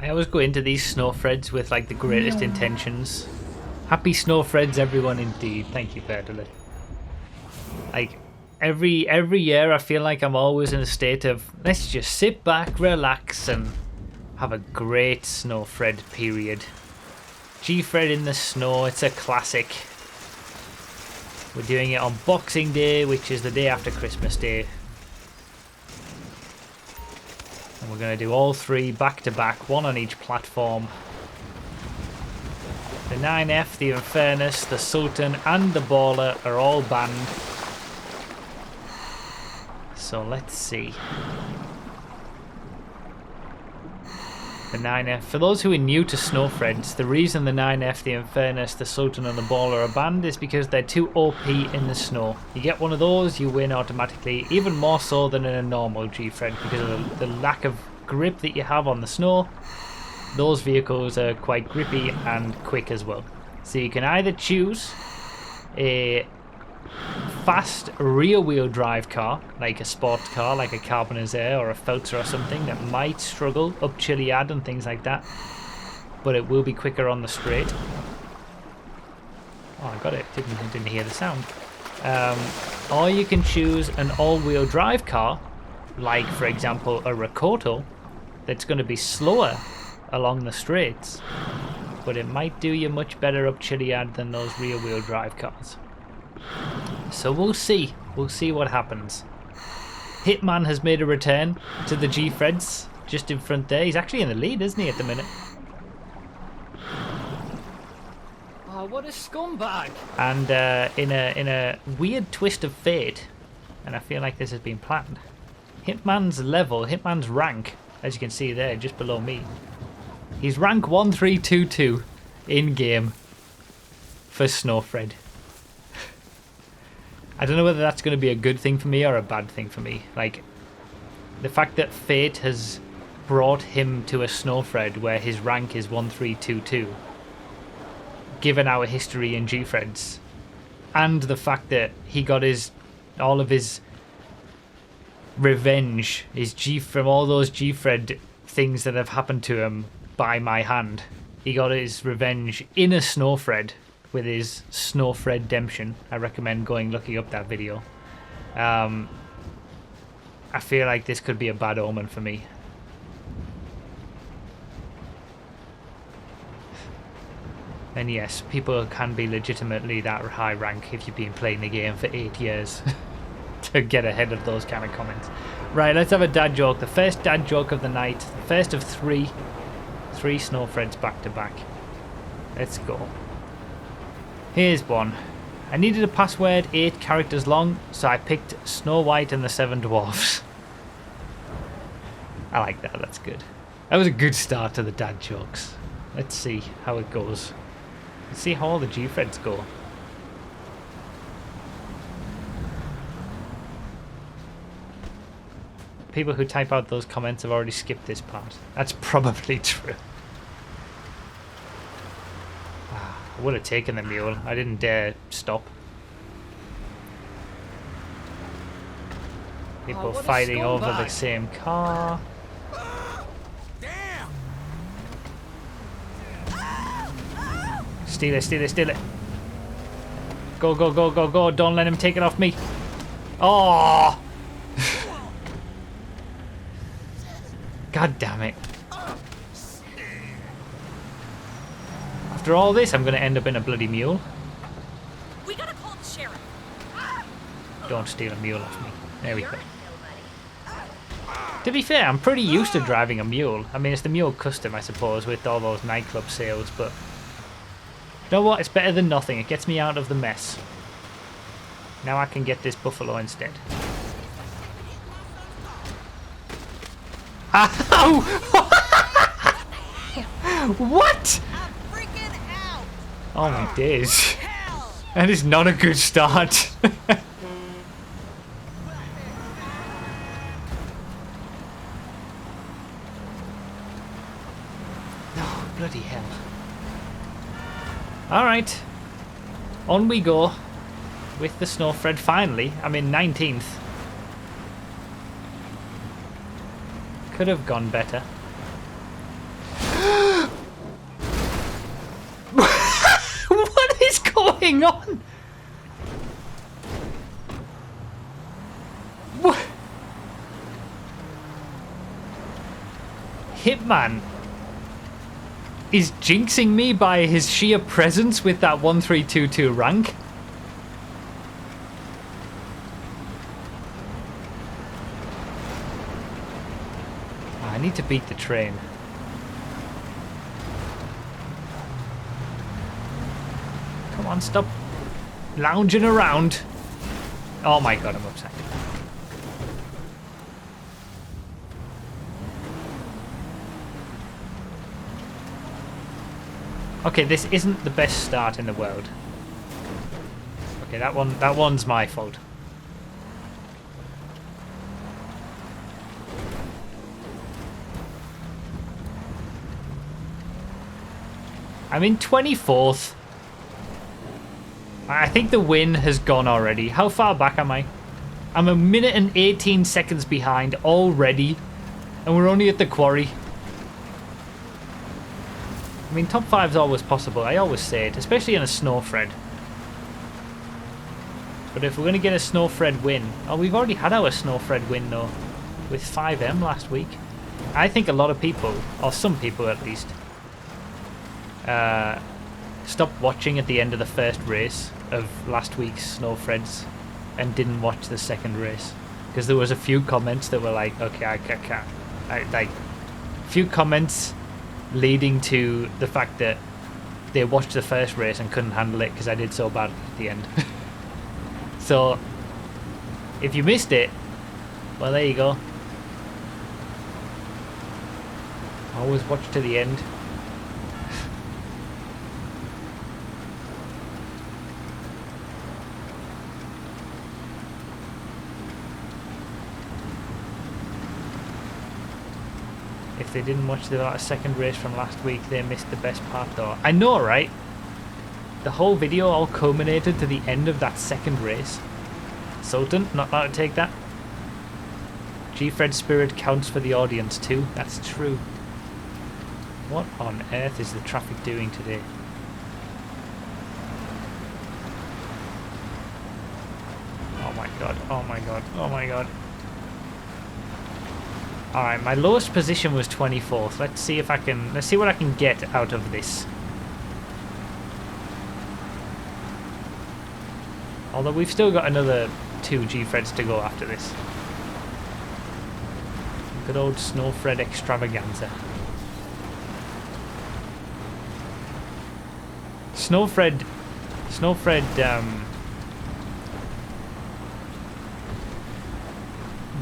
I always go into these Snowfreds with like the greatest intentions. Happy Snowfreds, everyone, indeed. Thank you, Fertile. Like every year, I feel like I'm always in a state of let's just sit back, relax, and have a great Snowfred period. Gfred in the snow, it's a classic. We're doing it on Boxing Day, which is the day after Christmas Day. And we're going to do all three back to back, one on each platform. The 9F, the Infernus, the Sultan and the Baller are all banned. So let's see. The 9F. For those who are new to Snowfreds, the reason the 9F, the Infernus, the Sultan and the Baller are banned is because they're too OP in the snow. You get one of those, you win automatically, even more so than in a normal Gfred because of the lack of grip that you have on the snow. Those vehicles are quite grippy and quick as well. So you can either choose a fast rear-wheel drive car, like a sports car, like a Carbone's Air or a Feltzer or something that might struggle up Chiliad and things like that, but it will be quicker on the straight. Oh, I got it. Didn't hear the sound. Or you can choose an all-wheel drive car, like for example a Rakoto, that's going to be slower along the straights, but it might do you much better up Chiliad than those rear-wheel drive cars. So we'll see. We'll see what happens. Hitman has made a return to the Gfreds, just in front there. He's actually in the lead, isn't he, at the minute? Oh, what a scumbag! And in a weird twist of fate, and I feel like this has been planned, Hitman's level, Hitman's rank, as you can see there, just below me, he's rank 1322 in game for Snowfred. I don't know whether that's going to be a good thing for me or a bad thing for me. Like, the fact that fate has brought him to a Snowfred where his rank is 1322, given our history in Gfreds, and the fact that he got all of his revenge, from all those Gfred things that have happened to him by my hand. He got his revenge in a Snowfred with his Snowfred Redemption. I recommend looking up that video. I feel like this could be a bad omen for me. And yes, people can be legitimately that high rank if you've been playing the game for 8 years to get ahead of those kind of comments. Right, let's have a dad joke. The first dad joke of the night. The first of three Snowfreds back to back. Let's go. Here's one. I needed a password 8 characters long, so I picked Snow White and the 7 Dwarfs. I like that, that's good. That was a good start to the dad jokes. Let's see how it goes. Let's see how all the Gfreds go. People who type out those comments have already skipped this part. That's probably true. I would have taken the mule. I didn't dare stop. People fighting over the same car. Damn! Steal it, steal it, steal it. Go, go, go, go, go. Don't let him take it off me. Oh! God damn it. After all this, I'm going to end up in a bloody mule. We gotta call the sheriff. Don't steal a mule off me. There we go. To be fair, I'm pretty used to driving a mule. I mean, it's the mule custom, I suppose, with all those nightclub sales, but you know what? It's better than nothing. It gets me out of the mess. Now I can get this buffalo instead. Ow! What? I'm freaking out. Oh my days. That is not a good start. Oh, bloody hell. Alright. On we go with the Snowfred finally. I'm in 19th. Could have gone better. going on? What? Hitman is jinxing me by his sheer presence with that 1322 rank. I need to beat the train. Come on, stop lounging around. Oh my god, I'm upset. Okay, this isn't the best start in the world. Okay, that one's my fault. I'm in 24th. I think the win has gone already. How far back am I? I'm a minute and 18 seconds behind already. And we're only at the quarry. I mean, top 5's always possible. I always say it, especially in a Snowfred. But if we're going to get a Snowfred win... Oh, we've already had our Snowfred win, though. With 5M last week. I think a lot of people, or some people at least, stopped watching at the end of the first race of last week's Snowfreds and didn't watch the second race. Because there was a few comments that were like, okay, I can't. Like, a few comments leading to the fact that they watched the first race and couldn't handle it because I did so bad at the end. So, if you missed it, well, there you go. Always watch to the end. If they didn't watch the second race from last week, they missed the best part though. I know, right? The whole video all culminated to the end of that second race. Sultan, not allowed to take that. Gfred spirit counts for the audience too. That's true. What on earth is the traffic doing today? Oh my god, oh my god, oh my god. Alright, my lowest position was 24th. Let's see what I can get out of this. Although we've still got another 2 Gfreds to go after this. Good old Snowfred extravaganza. Snowfred,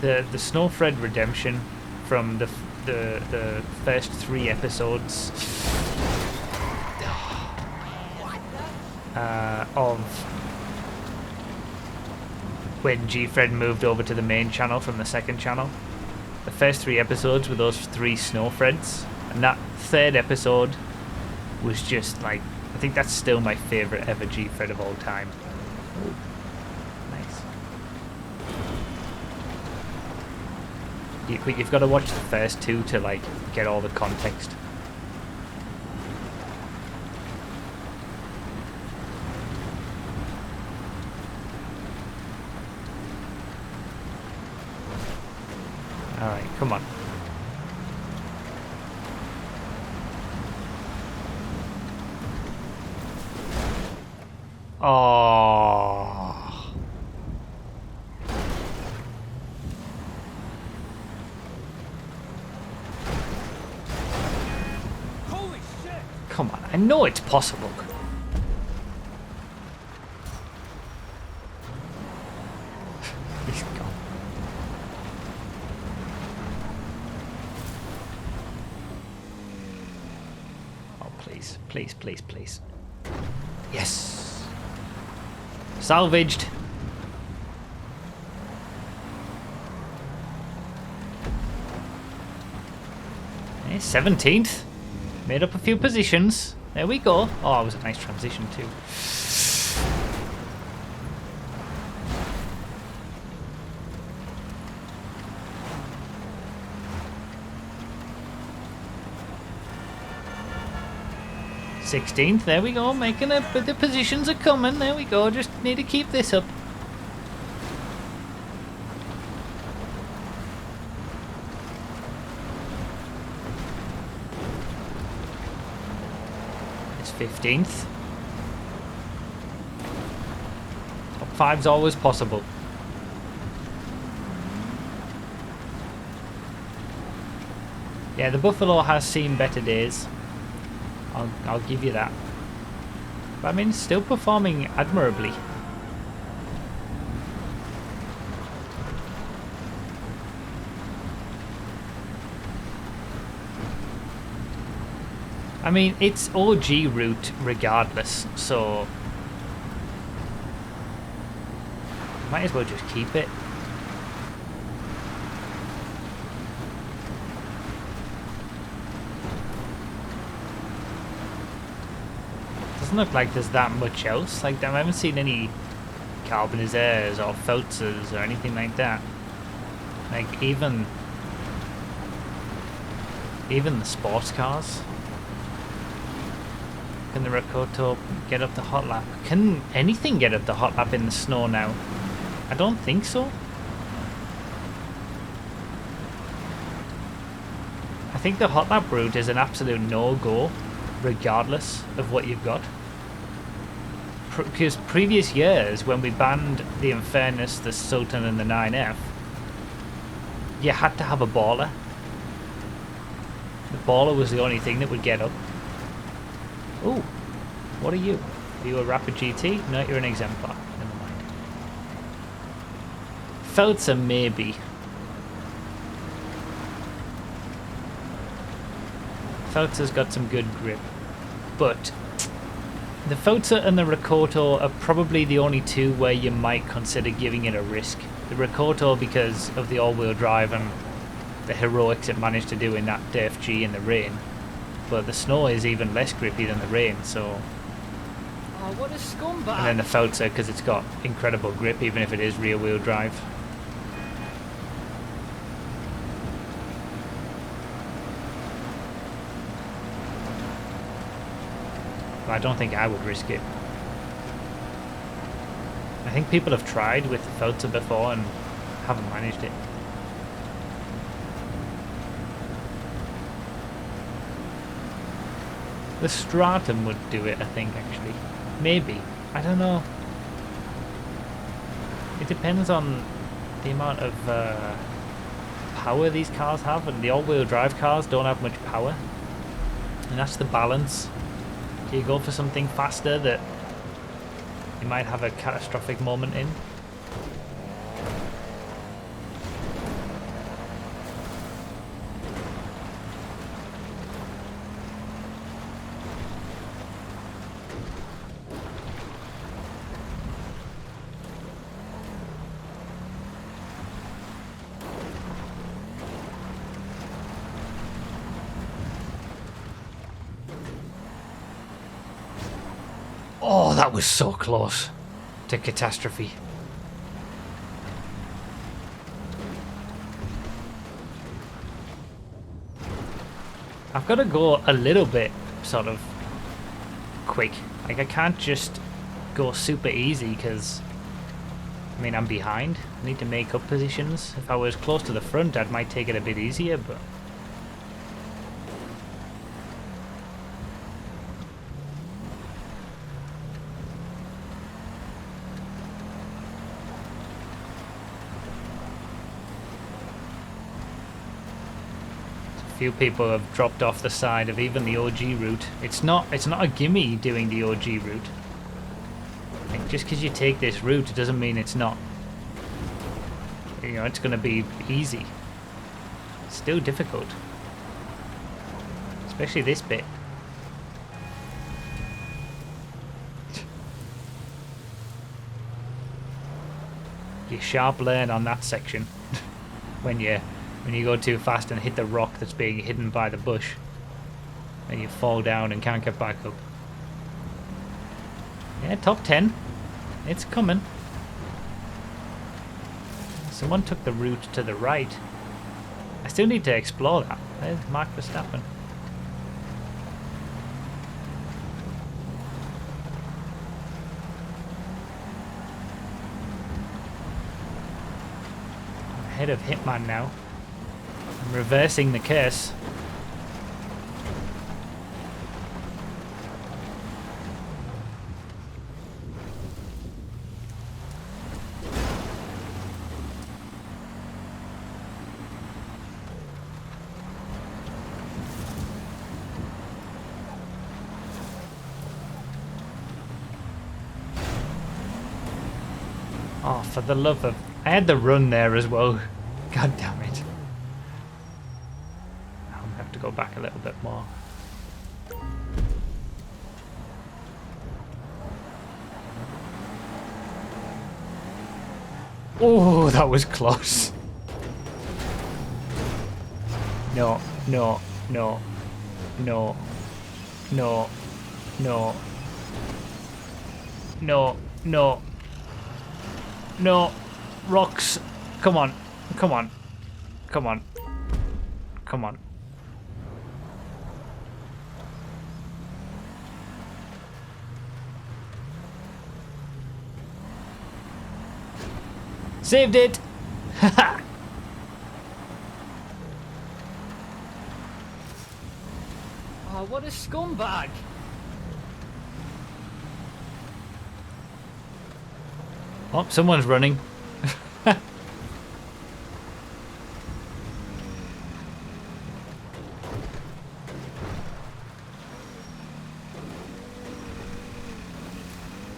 the Snowfred redemption from the first 3 episodes of when Gfred moved over to the main channel from the second channel. The first 3 episodes were those 3 Snowfreds, and that 3rd episode was just like, I think that's still my favourite ever Gfred of all time. Ooh, nice. But you've got to watch the first 2 to like get all the context. Alright, come on. Oh. Holy shit! Come on, I know it's possible. He's gone. Oh, please, please, please, please. Yes. Salvaged. Okay, 17th. Made up a few positions. There we go. Oh, it was a nice transition too. 16th, there we go, making it, but the positions are coming, there we go, just need to keep this up. It's 15th. Top 5's always possible. Yeah, the Buffalo has seen better days. I'll give you that. But I mean, it's still performing admirably. I mean, it's OG route regardless, so might as well just keep it. Doesn't look like there's that much else. Like, I haven't seen any Carbonizers or Feltzers or anything like that. Like, even the sports cars. Can the Rakoto get up the hot lap? Can anything get up the hot lap in the snow now? I don't think so. I think the hot lap route is an absolute no-go, regardless of what you've got. Because previous years, when we banned the Infernus, the Sultan and the 9F, you had to have a baller. The baller was the only thing that would get up. Ooh, what are you? Are you a Rapid GT? No, you're an Exemplar. Never mind. Feltzer, maybe. Feltzer's got some good grip. But the Feltzer and the Rakoto are probably the only two where you might consider giving it a risk. The Rakoto because of the all-wheel drive and the heroics it managed to do in that DFG in the rain. But the snow is even less grippy than the rain, so... Oh, what a scumbag! And then the Feltzer because it's got incredible grip even if it is rear-wheel drive. But I don't think I would risk it. I think people have tried with the Feltzer before and haven't managed it. The Stratum would do it, I think, actually. Maybe. I don't know. It depends on the amount of power these cars have, and the all-wheel drive cars don't have much power. And that's the balance. Do you go for something faster that you might have a catastrophic moment in? Oh, that was so close to catastrophe. I've got to go a little bit sort of quick. Like, I can't just go super easy because, I mean, I'm behind. I need to make up positions. If I was close to the front, I might take it a bit easier, but... few people have dropped off the side of even the OG route. It's not a gimme doing the OG route. Like, just because you take this route, it doesn't mean it's not, you know, it's going to be easy. It's still difficult, especially this bit. You sharp learn on that section when you go too fast and hit the rock that's being hidden by the bush and you fall down and can't get back up. Yeah, top 10. It's coming. Someone took the route to the right. I still need to explore that. There's Mark Verstappen. ahead of Hitman now. I'm reversing the curse. Oh, for the love of... I had the run there as well. God damn it. I'm going to have to go back a little bit more. Oh, that was close. No, no, no, no, no, no, no, no. No, rocks. Come on, come on, come on, come on. Saved it! Haha! Oh, what a scumbag! Oh, someone's running.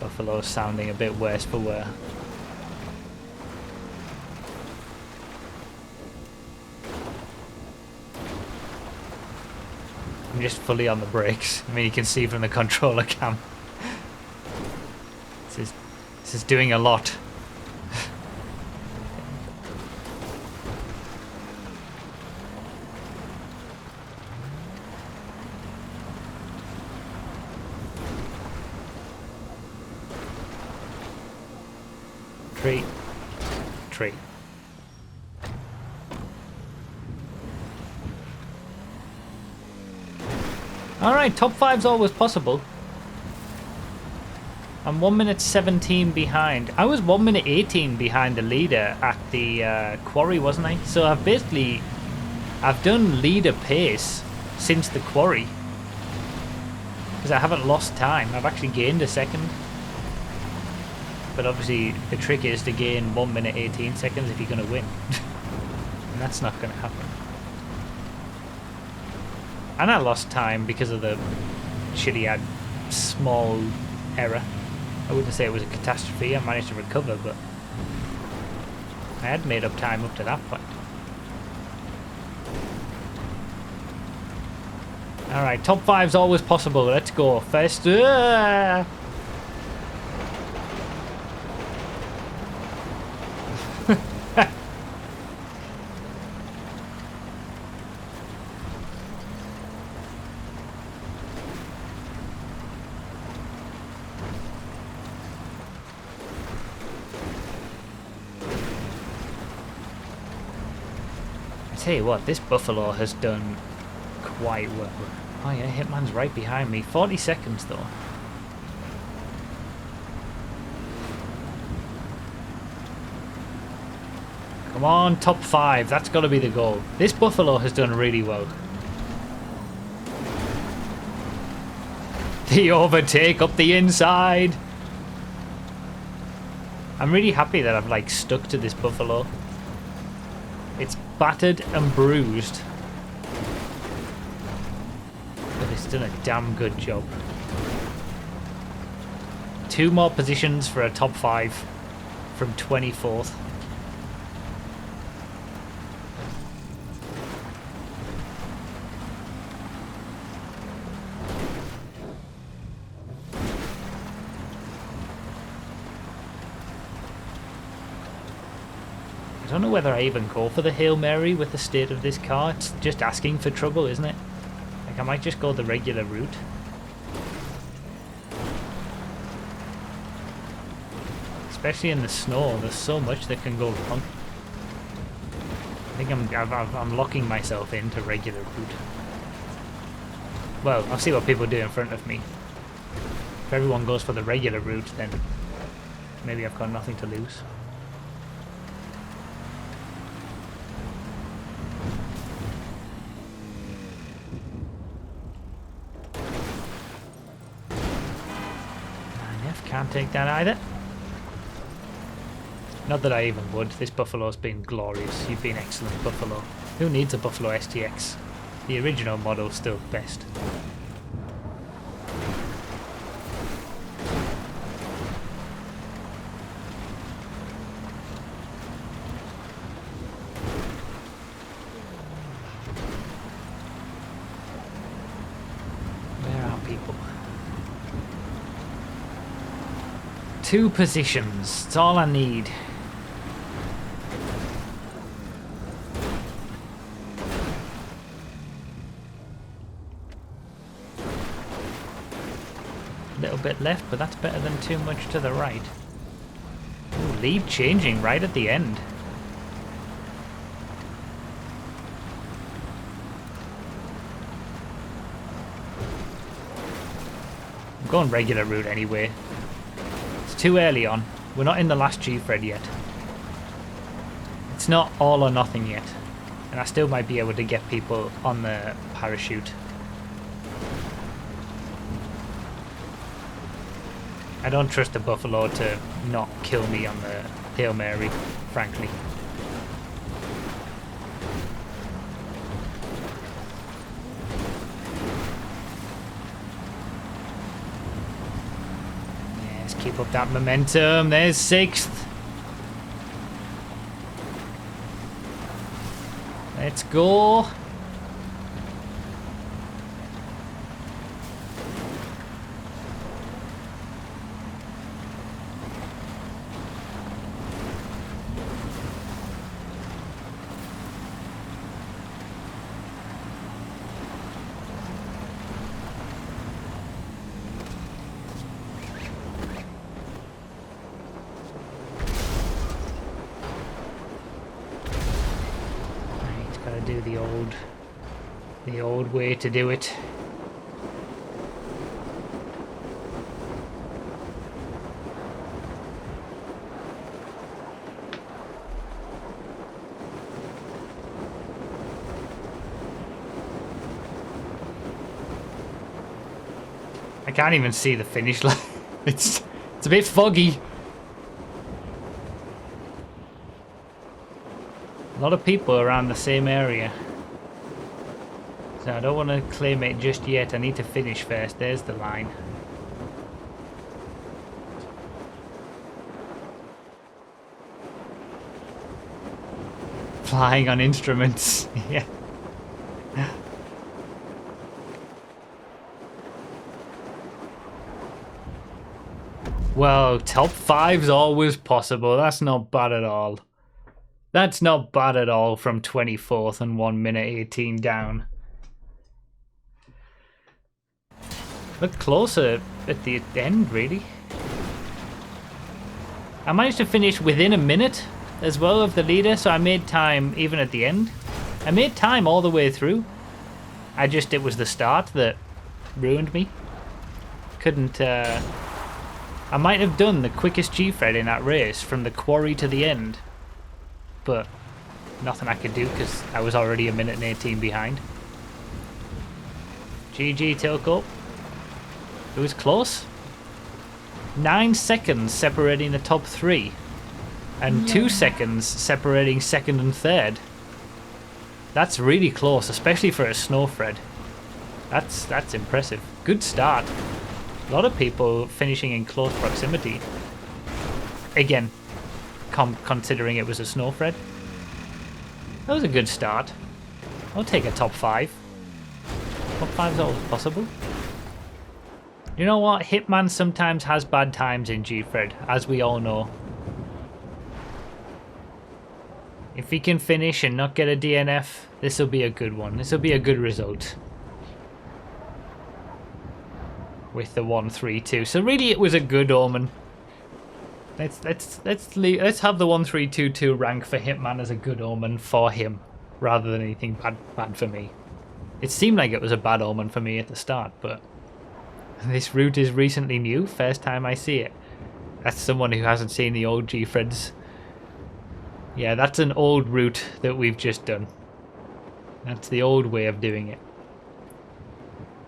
Buffalo's sounding a bit worse for wear. I'm just fully on the brakes. I mean, you can see from the controller cam. This is doing a lot. Tree. Alright, top 5's always possible. I'm 1 minute 17 behind. I was 1 minute 18 behind the leader at the quarry, wasn't I? So I've done leader pace since the quarry. Because I haven't lost time. I've actually gained a second. But obviously the trick is to gain 1 minute 18 seconds if you're going to win. And that's not going to happen. And I lost time because of the shitty small error. I wouldn't say it was a catastrophe. I managed to recover, but I had made up time up to that point. Alright, top 5's always possible. Let's go. First... I tell you what, this buffalo has done quite well. Oh yeah, Hitman's right behind me. 40 seconds though. Come on, top 5. That's got to be the goal. This buffalo has done really well. The overtake up the inside. I'm really happy that I've like stuck to this buffalo. It's battered and bruised. But it's done a damn good job. 2 more positions for a top 5 from 24th. I don't know whether I even go for the Hail Mary with the state of this car. It's just asking for trouble, isn't it? Like, I might just go the regular route. Especially in the snow, there's so much that can go wrong. I think I'm locking myself into regular route. Well, I'll see what people do in front of me. If everyone goes for the regular route, then maybe I've got nothing to lose. take that either. Not that I even would. This Buffalo's been glorious. You've been excellent, Buffalo. Who needs a Buffalo STX? The original model's still best. Where are people? 2 positions. It's all I need. Little bit left, but that's better than too much to the right. Ooh, lead changing right at the end. I'm going regular route anyway. It's too early on. We're not in the last Gfred yet. It's not all or nothing yet. And I still might be able to get people on the parachute. I don't trust the Buffalo to not kill me on the Hail Mary, frankly. Yes, keep up that momentum. There's 6th. Let's go. Do the old way to do it. I can't even see the finish line. It's a bit foggy. A lot of people around the same area. So I don't want to claim it just yet. I need to finish first. There's the line. Flying on instruments. Yeah. Well, top 5's always possible. That's not bad at all. That's not bad at all from 24th and 1 minute 18 down. But closer at the end, really. I managed to finish within a minute as well of the leader, so I made time even at the end. I made time all the way through. It was the start that ruined me. Couldn't, I might have done the quickest Gfred in that race from the quarry to the end. But nothing I could do because I was already 1 minute and 18 behind. GG Tilko. It was close. 9 seconds separating the top 3. And 2 seconds separating 2nd and 3rd. That's really close, especially for a Snowfred. That's impressive. Good start. A lot of people finishing in close proximity. Again, considering it was a Snowfred. That was a good start. I'll take a top 5. Top 5's always possible. You know what? Hitman sometimes has bad times in Gfred, as we all know. If he can finish and not get a DNF, this will be a good one. This will be a good result. With the 1-3-2. So really it was a good omen. Let's have the 1-3-2-2 rank for Hitman as a good omen for him, rather than anything bad for me. It seemed like it was a bad omen for me at the start, but this route is recently new, first time I see it. That's someone who hasn't seen the old Gfreds. Yeah, that's an old route that we've just done. That's the old way of doing it.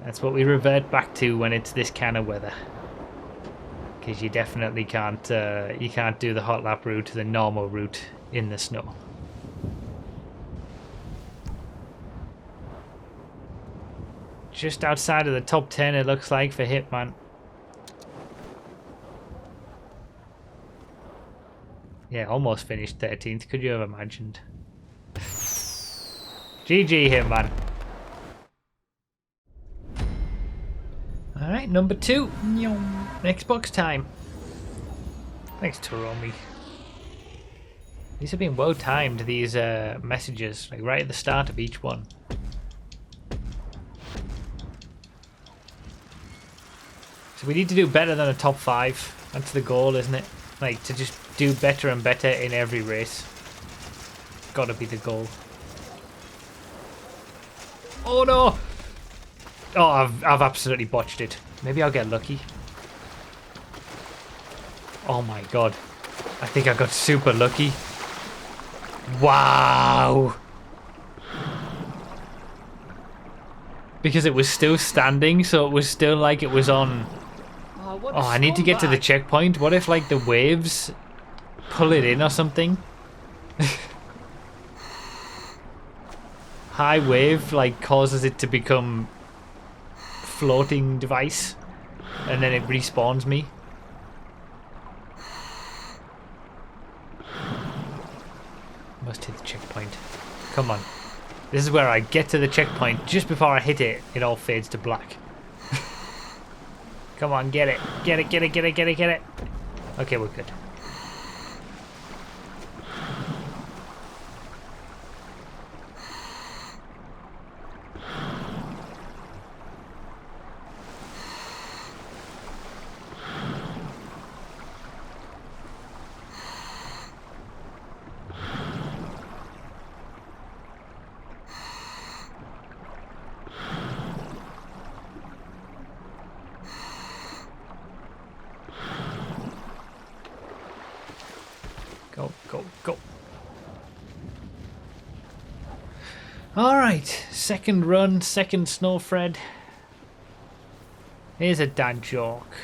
That's what we revert back to when it's this kind of weather. Because you definitely can't, you can't do the hot lap route to the normal route in the snow. Just outside of the top 10 it looks like for Hitman. Yeah, almost finished 13th. Could you have imagined? GG, Hitman. Alright, number 2. Next box time. Thanks, Taromi. These have been well timed, these messages, like right at the start of each one. So we need to do better than a top 5. That's the goal, isn't it? Like, to just do better and better in every race. Gotta be the goal. Oh no! Oh, I've absolutely botched it. Maybe I'll get lucky. Oh my god. I think I got super lucky. Wow! Because it was still standing, so it was still like it was on... Oh, I need to get to the checkpoint. What if, like, the waves pull it in or something? High wave, like, causes it to become floating device, and then it respawns me. Must hit the checkpoint. Come on. This is where I get to the checkpoint. Just before I hit it, it all fades to black. Come on, get it. Get it, get it, get it, get it, get it. Okay, we're good. Go, go, go. Alright, second run, second Snowfred. Here's a dad joke.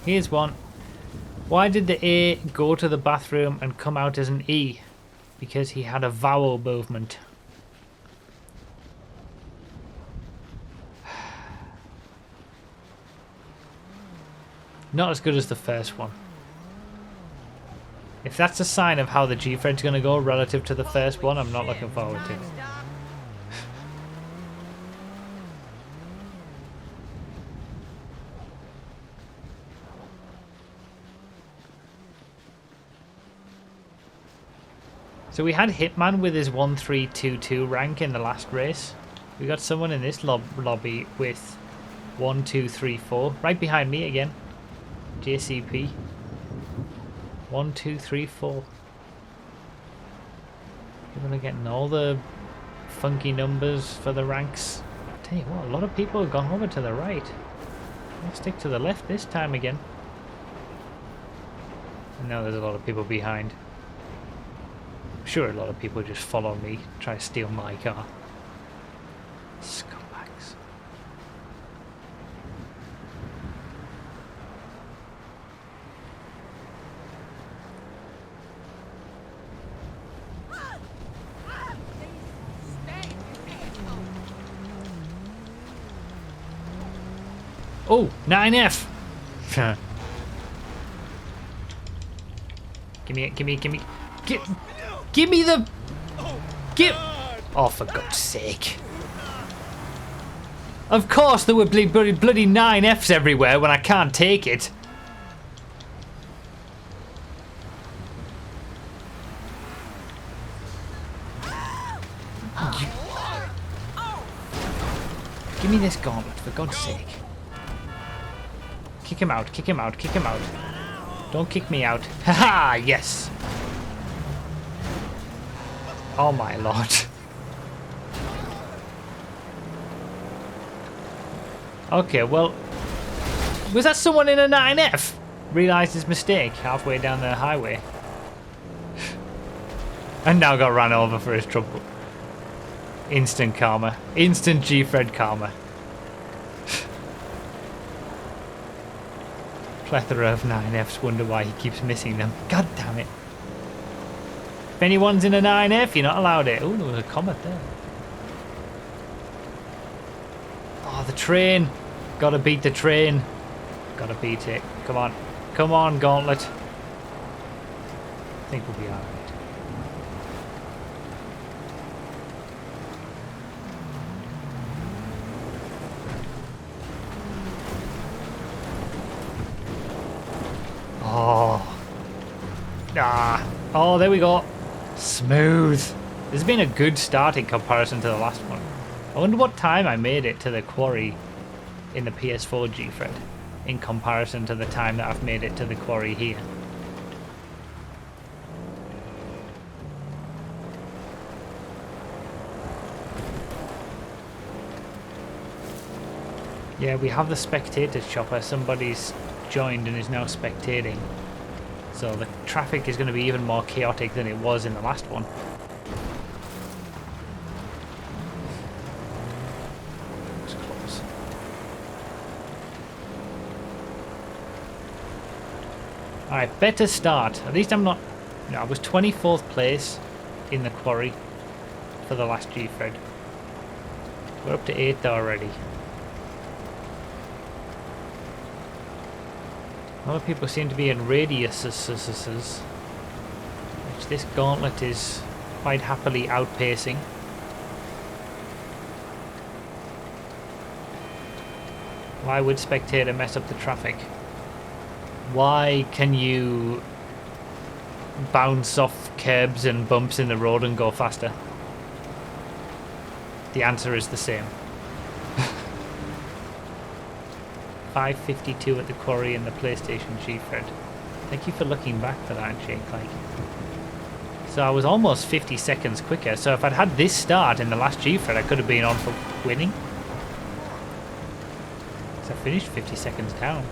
Here's one. Why did the A go to the bathroom and come out as an E? Because he had a vowel movement. Not as good as the first one. If that's a sign of how the Gfred's going to go relative to the first one, I'm not looking forward to it. So we had Hitman with his 1322 rank in the last race. We got someone in this lobby with 1234, right behind me again. JCP. 1, 2, 3, 4. People are getting all the funky numbers for the ranks. I tell you what, a lot of people have gone over to the right. I'll stick to the left this time again. And now there's a lot of people behind. I'm sure a lot of people just follow me, try to steal my car. Scumbags. Oh, 9F! Give me it, give me, give me... Give me the... Oh, for God's sake. Of course there were bloody 9Fs everywhere when I can't take it. Give me this gauntlet, for God's sake. Kick him out, kick him out, kick him out. Don't kick me out. Haha, yes. Oh my lord. Okay, well, was that someone in a 9F? Realised his mistake halfway down the highway. And now got run over for his trouble. Instant karma. Instant Gfred karma. Plethora of 9Fs wonder why he keeps missing them. God damn it. If anyone's in a 9F, you're not allowed it. Oh, there was a comet there. Oh, the train. Gotta beat the train. Gotta beat it. Come on. Come on, Gauntlet. I think we'll be alright. Oh. Ah. Oh, there we go. Smooth. This has been a good start in comparison to the last one. I wonder what time I made it to the quarry in the PS4 Gfred in comparison to the time that I've made it to the quarry here. Yeah, we have the spectators chopper. Somebody's joined and is now spectating. So the traffic is going to be even more chaotic than it was in the last one. That was close. Alright, better start. At least I'm not... No, I was 24th place in the quarry for the last Gfred. We're up to 8th already. A lot of people seem to be in radiuses, which this gauntlet is quite happily outpacing. Why would Spectator mess up the traffic? Why can you bounce off curbs and bumps in the road and go faster? The answer is the same. 5:52 at the quarry in the PlayStation Gfred. Thank you for looking back for that, Jake. Like, so I was almost 50 seconds quicker. So if I'd had this start in the last Gfred, I could have been on for winning. So I finished 50 seconds down.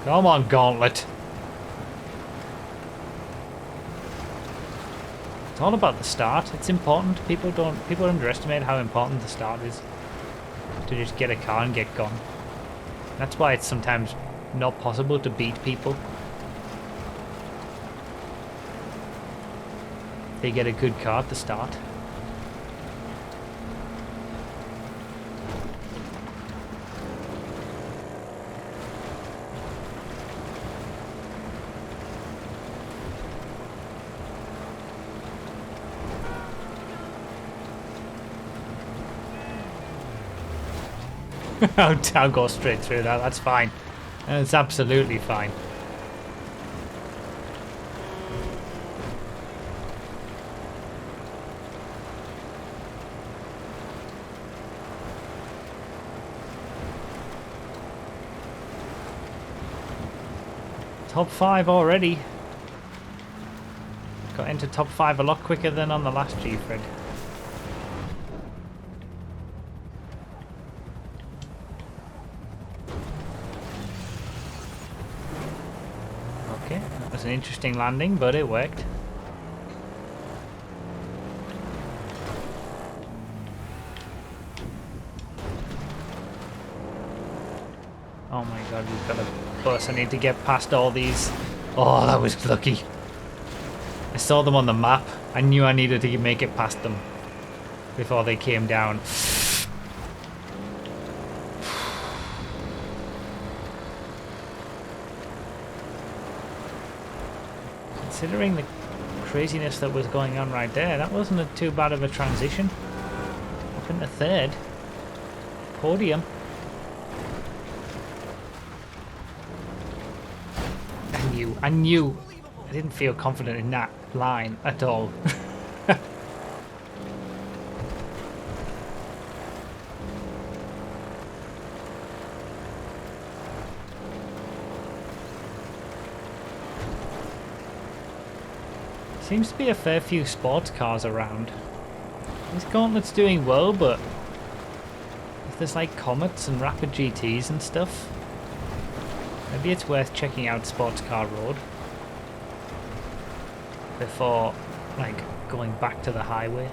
Come on, Gauntlet. It's all about the start. It's important. People underestimate how important the start is. To just get a car and get gone. That's why it's sometimes not possible to beat people. They get a good car at the start. I'll go straight through that, that's fine. That's absolutely fine. Top 5 already. Got into top 5 a lot quicker than on the last Gfred. An interesting landing, but it worked. Oh my god, we've got a bus. I need to get past all these. Oh, that was lucky. I saw them on the map. I knew I needed to make it past them before they came down. Considering the craziness that was going on right there, that wasn't too bad of a transition. Up into 3rd. Podium. I knew. I didn't feel confident in that line at all. Seems to be a fair few sports cars around. This Gauntlet's doing well, but if there's like Comets and Rapid GTs and stuff, maybe it's worth checking out Sports Car Road. before like going back to the highway.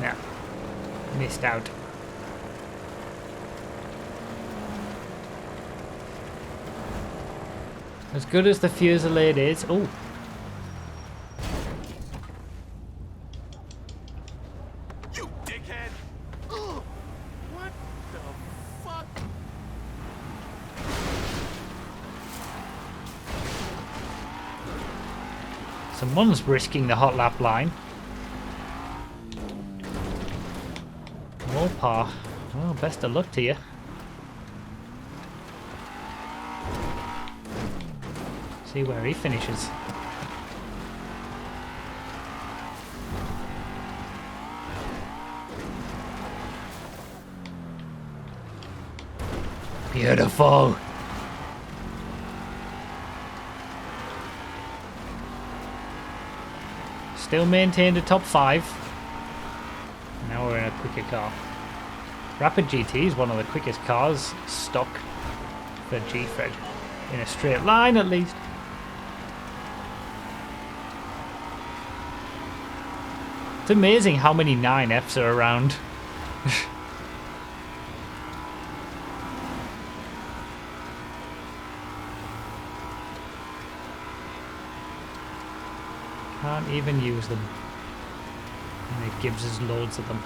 No, missed out. As good as the Fusillade is, oh, You dickhead! Ugh. What the fuck? someone's risking the hot lap line. Wolpar, well, best of luck to you. See where he finishes. Beautiful. Still maintained a top 5. Now we're in a quicker car. Rapid GT is one of the quickest cars stock for Gfred. In a straight line at least. It's amazing how many 9Fs are around. Can't even use them. And it gives us loads of them.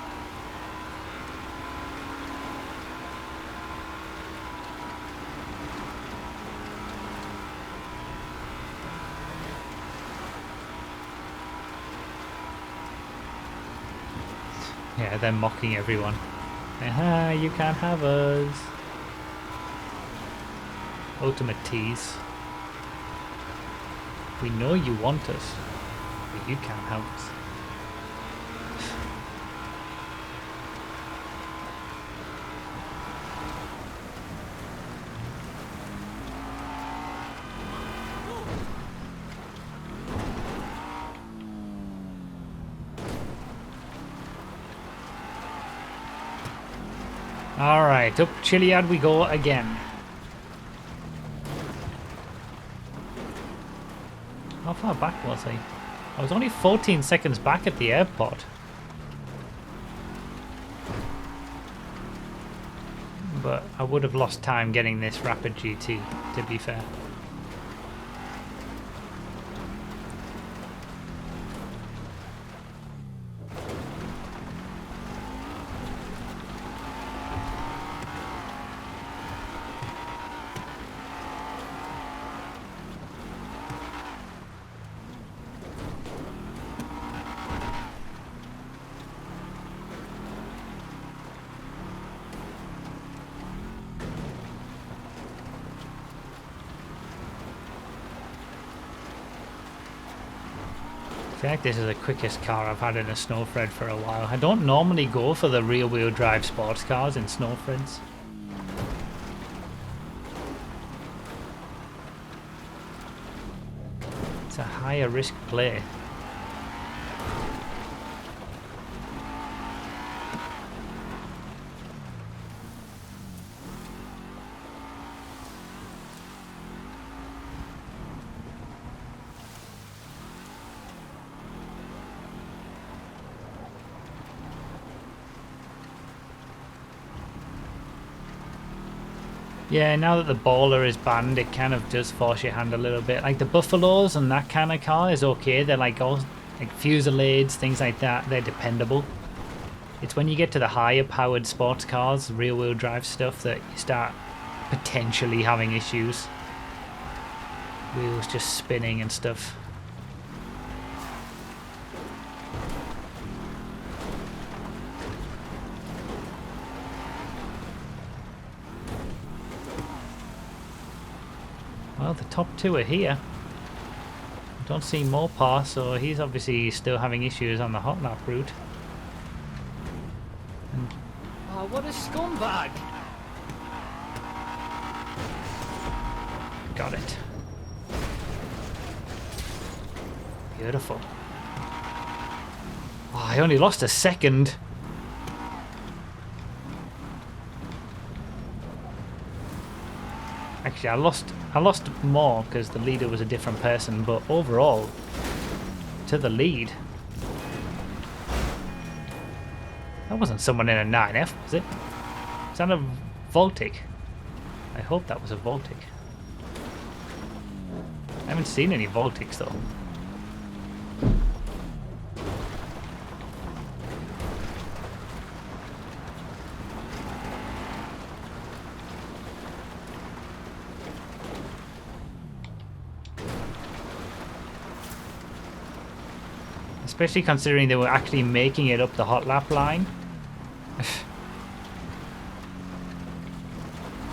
Yeah, they're mocking everyone. Aha, you can't have us. Ultimate tease. We know you want us, but you can't have us. Alright, up Chiliad we go again. How far back was I? I was only 14 seconds back at the airport. But I would have lost time getting this Rapid GT, to be fair. I feel like this is the quickest car I've had in a Snowfred for a while. I don't normally go for the rear-wheel drive sports cars in Snowfreds. It's a higher risk play. Yeah, now that the baller is banned, it kind of does force your hand a little bit. Like the Buffaloes and that kind of car is okay. They're like all like Fusillades, things like that. They're dependable. It's when you get to the higher powered sports cars, rear wheel drive stuff, that you start potentially having issues. Wheels just spinning and stuff. Well, the top two are here. Don't see Mopar, so he's obviously still having issues on the hot lap route. Oh, what a scumbag! Got it. Beautiful. Oh, I only lost a second. Actually, I lost more because the leader was a different person, but overall, to the lead. That wasn't someone in a 9F, was it? Is that a Voltic? I hope that was a Voltic. I haven't seen any Voltics though. Especially considering they were actually making it up the hot lap line.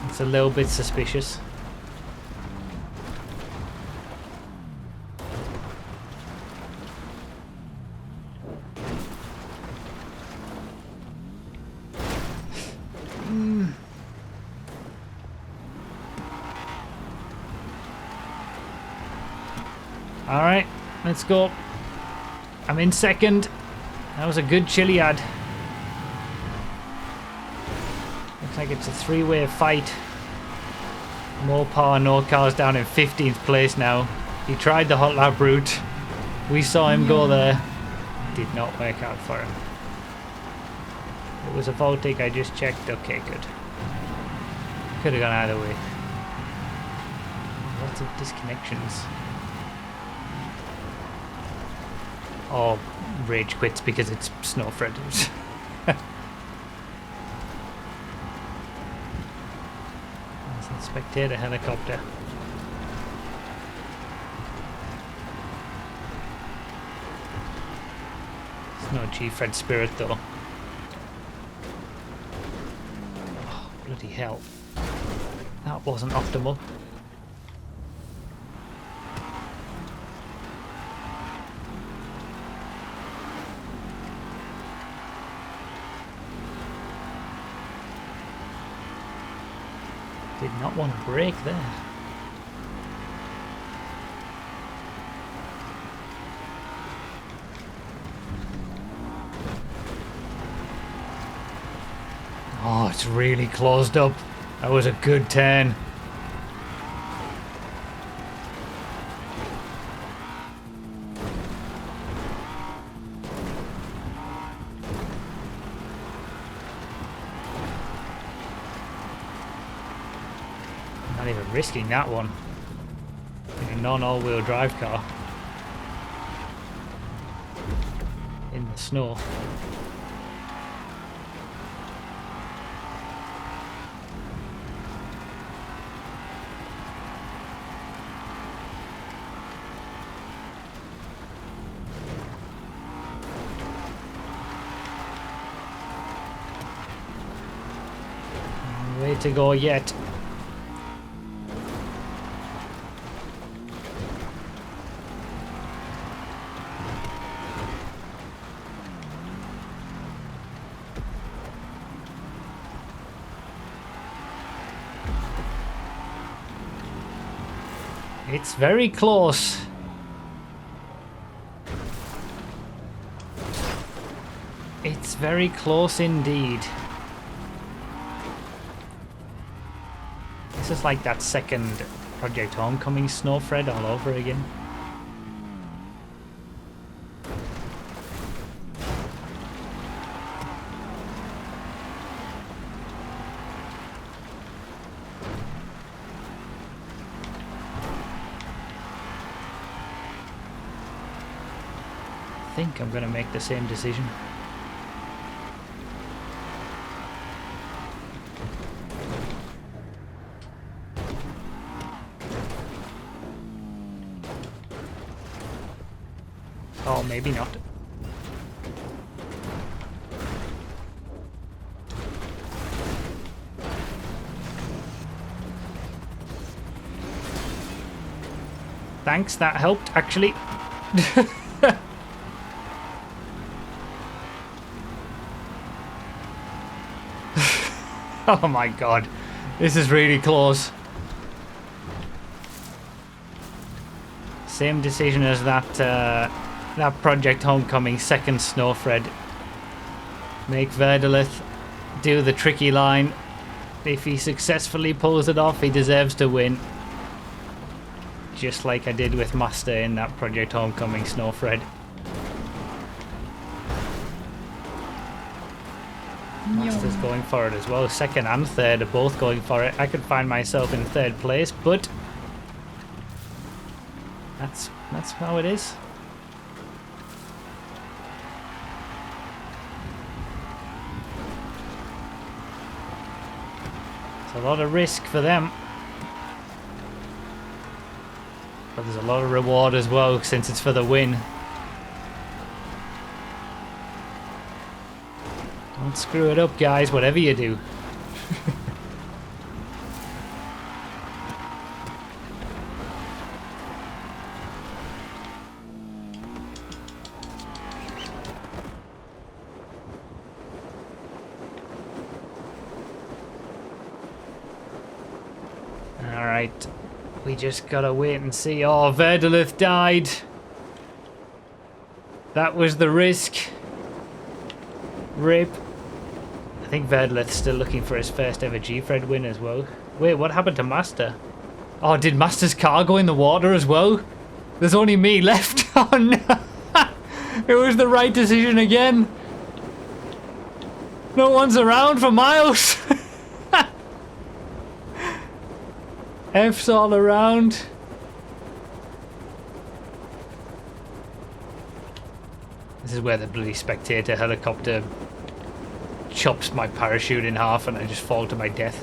It's a little bit suspicious. Alright, let's go. I'm in second. That was a good Chiliad. Looks like it's a three-way fight. Mopar, no cars down in 15th place now. He tried the hot lap route. We saw him go there. Did not work out for him. It was a Voltic, I just checked. Okay, good. Could have gone either way. Lots of disconnections. Oh, rage quits because it's Snowfred. There's a spectator helicopter. It's no Gfred spirit though. Oh, bloody hell. That wasn't optimal. Did not want to break there. Oh, it's really closed up. That was a good turn. Not even risking that one in a non-all-wheel drive car in the snow. Way to go yet. It's very close. It's very close indeed. This is like that second Project Homecoming Snowfred all over again. I think I'm going to make the same decision. Oh, maybe not. Thanks, that helped, actually. Oh my god. This is really close. Same decision as that Project Homecoming second Snowfred. Make Verdolith do the tricky line. If he successfully pulls it off, he deserves to win. Just like I did with Master in that Project Homecoming Snowfred. Master's going for it as well. Second and third are both going for it. I could find myself in third place, but that's how it is. It's a lot of risk for them. But there's a lot of reward as well, since it's for the win. Don't screw it up, guys, whatever you do. Alright. We just gotta wait and see. Oh, Verdolith died. That was the risk. Rip. I think Verdolith's still looking for his first ever Gfred win as well. Wait, what happened to Master? Oh, did Master's car go in the water as well? There's only me left. Oh no. It was the right decision again. No one's around for miles. F's all around. This is where the bloody spectator helicopter chops my parachute in half and I just fall to my death.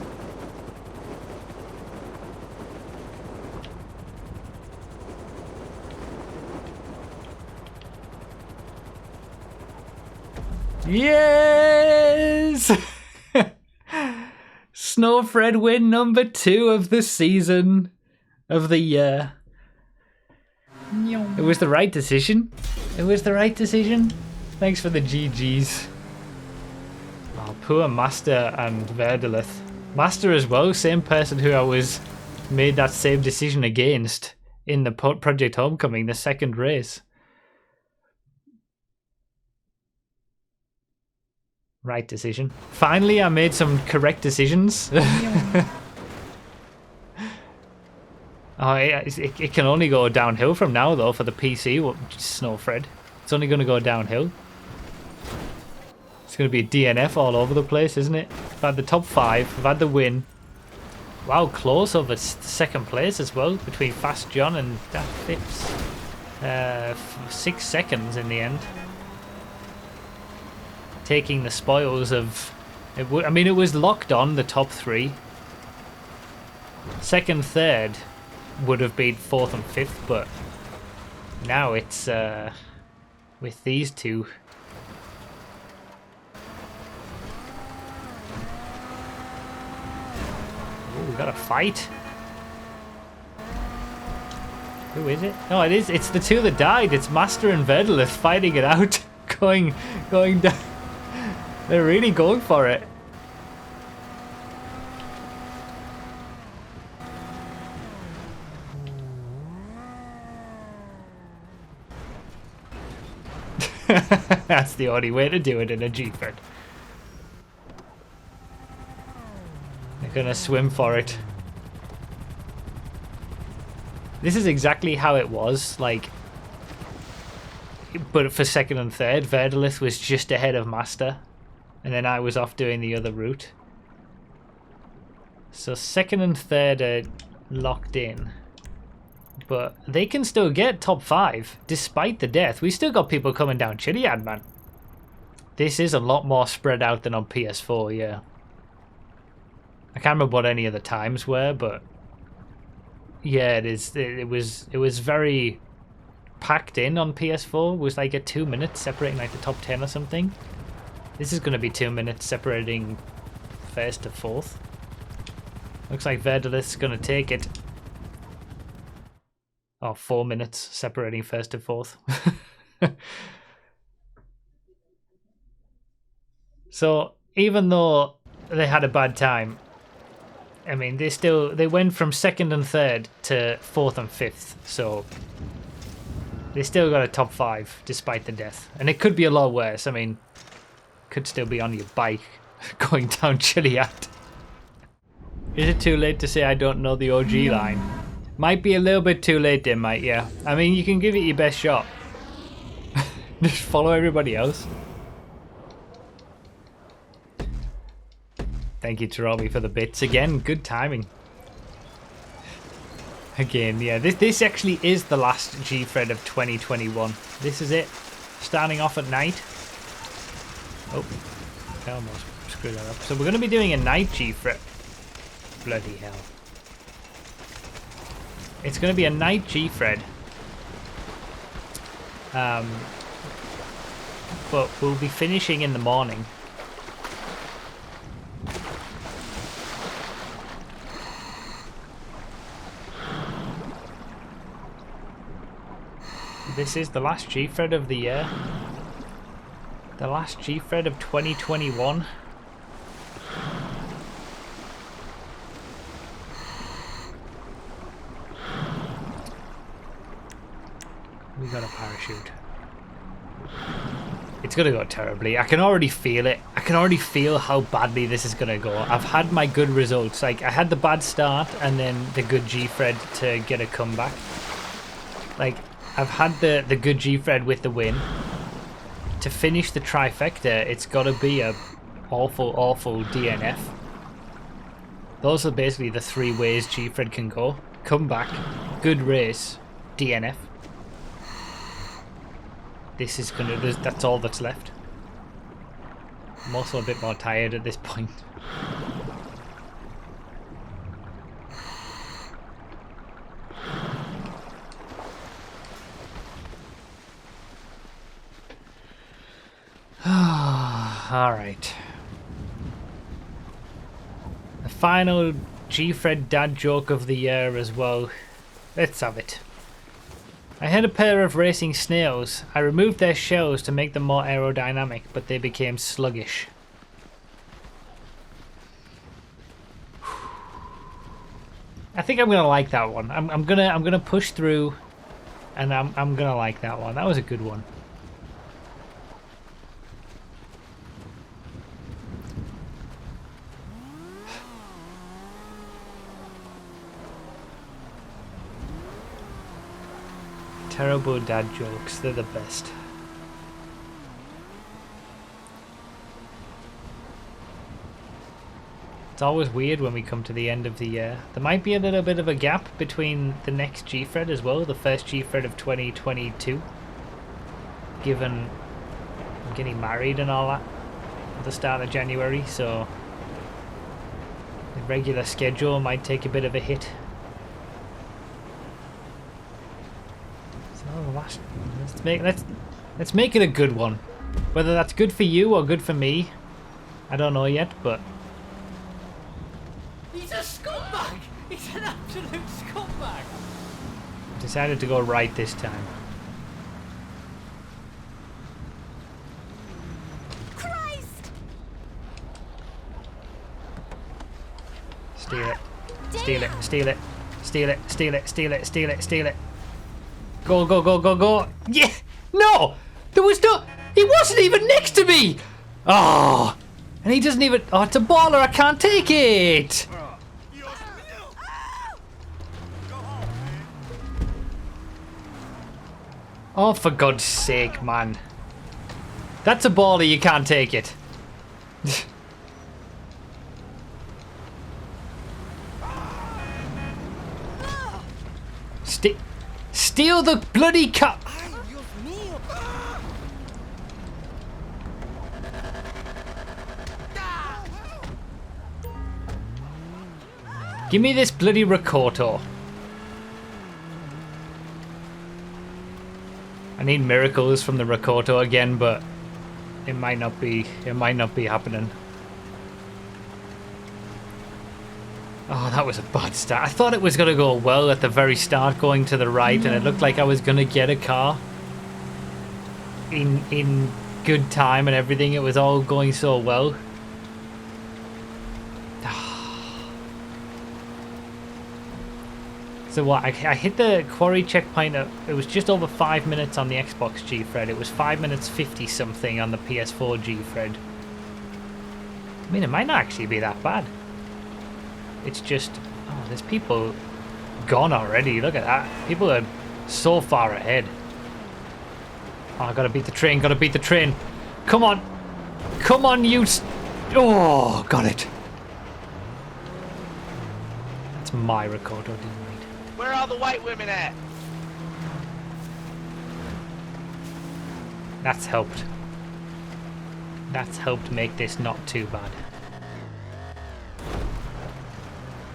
Yes! Snowfred win number 2 of the season, of the year. It was the right decision. It was the right decision. Thanks for the GGs. Oh, poor Master and Verdolith. Master as well, same person who I was made that same decision against in the Project Homecoming, the second race. Right decision. Finally, I made some correct decisions. Oh, it can only go downhill from now, though, for the PC Snowfred. It's only going to go downhill. It's going to be a DNF all over the place, isn't it? I've had the top 5. I've had the win. Wow, close over second place as well, between Fast John and that Phipps. 6 seconds in the end. Taking the spoils of... I mean, it was locked on, the top 3. Second, third would have been 4th and 5th, but now it's with these two. Oh, we got a fight. Who is it? No, it's the two that died. It's Master and Verdolith fighting it out. going down. They're really going for it. That's the only way to do it in a Gfred. They're gonna swim for it. This is exactly how it was, like, but for second and third, Verdolith was just ahead of Master. And then I was off doing the other route. So second and third are locked in. But they can still get top 5 despite the death. We still got people coming down Chiliad, man. This is a lot more spread out than on PS4, yeah. I can't remember what any of the times were, but yeah, it is. It was very packed in on PS4. It was like a 2 minutes separating like the top 10 or something. This is going to be 2 minutes separating first to fourth. Looks like Verdolith's going to take it. or 4 minutes separating first and fourth. So even though they had a bad time, I mean, they went from second and third to fourth and fifth, so they still got a top 5 despite the death. And it could be a lot worse. I mean, could still be on your bike going down Chilliwack. Is it too late to say I don't know the OG line? Might be a little bit too late there, mate, yeah. I mean, you can give it your best shot. Just follow everybody else. Thank you, Taromi, for the bits. Again, good timing. Again, yeah, this actually is the last Gfred of 2021. This is it. Starting off at night. Oh, I almost screwed that up. So we're going to be doing a night Gfred. Bloody hell. It's going to be a night Gfred. But we'll be finishing in the morning. This is the last Gfred of the year. The last Gfred of 2021. We got a parachute. It's gonna go terribly. I can already feel it. I can already feel how badly this is gonna go. I've had my good results. Like, I had the bad start and then the good Gfred to get a comeback. Like, I've had the good Gfred with the win. To finish the trifecta, it's gotta be a awful, awful DNF. Those are basically the 3 ways Gfred can go. Comeback, good race, DNF. This is gonna, that's all that's left. I'm also a bit more tired at this point. Alright. The final Gfred dad joke of the year as well. Let's have it. I had a pair of racing snails. I removed their shells to make them more aerodynamic, but they became sluggish. I think I'm gonna like that one. I'm gonna push through, and I'm gonna like that one. That was a good one. Terrible dad jokes, they're the best. It's always weird when we come to the end of the year. There might be a little bit of a gap between the next Gfred as well, the first Gfred of 2022. Given I'm getting married and all that at the start of January, so the regular schedule might take a bit of a hit. Let's make it a good one. Whether that's good for you or good for me, I don't know yet, but He's a scumbag! He's an absolute scumbag! decided to go right this time. Christ! Steal it. Steal it. Steal it. Steal it. Steal it. Steal it. Steal it. Steal it. Go, go, go, go, go. Yeah! No! There was no... He wasn't even next to me! Oh! And he doesn't even... Oh, it's a baller. I can't take it! Oh, for God's sake, man. That's a baller. You can't take it. Steal the bloody cup! Give me this bloody Ricoto. I need miracles from the Ricoto again, but it might not be happening. Oh, that was a bad start. I thought it was going to go well at the very start, going to the right, and it looked like I was going to get a car in good time and everything. It was all going so well. So what, I hit the quarry checkpoint, it was just over 5 minutes on the Xbox Gfred. It was 5 minutes 50 something on the PS4 Gfred. I mean, it might not actually be that bad. It's just, oh, there's people gone already. Look at that. People are so far ahead. Oh, I gotta beat the train, gotta beat the train. Come on. Come on, you... Oh, got it. That's my record, I didn't read. Where are the white women at? That's helped. That's helped make this not too bad.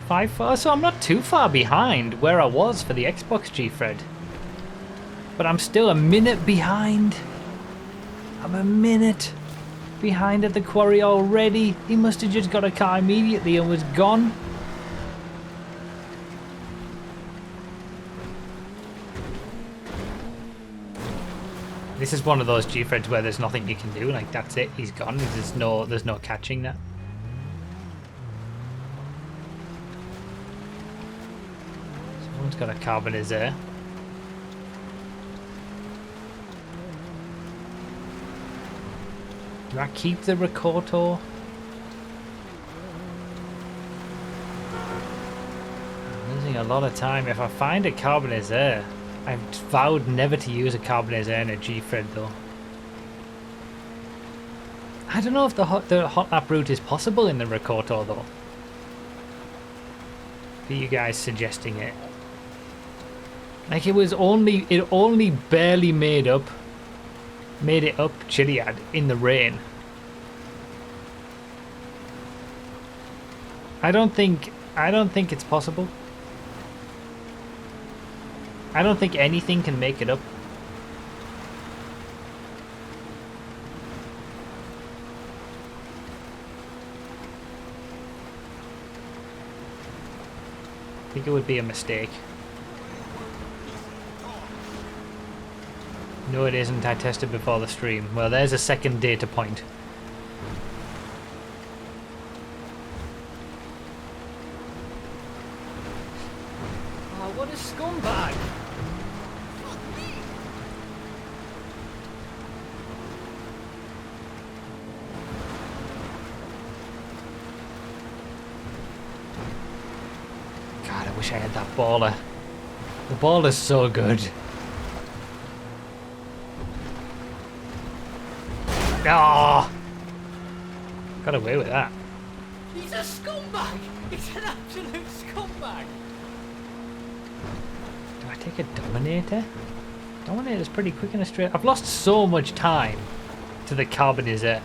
5-4, so I'm not too far behind where I was for the Xbox Gfred. But I'm still a minute behind. I'm a minute behind at the quarry already. He must have just got a car immediately and was gone. This is one of those Gfreds where there's nothing you can do. Like, that's it. He's gone. There's no catching that. Someone's got a carbonator. Do I keep the Ricoto? I'm losing a lot of time. If I find a carbonator, I've vowed never to use a carbonator in a Gfred though. I don't know if the hot lap route is possible in the Ricoto though. For you guys suggesting it. Like it only barely made it up Chiliad in the rain. I don't think it's possible. I don't think anything can make it up. I think it would be a mistake. No, it isn't. I tested before the stream. Well, there's a second data point. Oh, what a scumbag! God, I wish I had that baller. The baller's so good. Oh! Got away with that. He's a scumbag! He's an absolute scumbag! Do I take a Dominator? Dominator's pretty quick in a straight... I've lost so much time to the Carbonizer.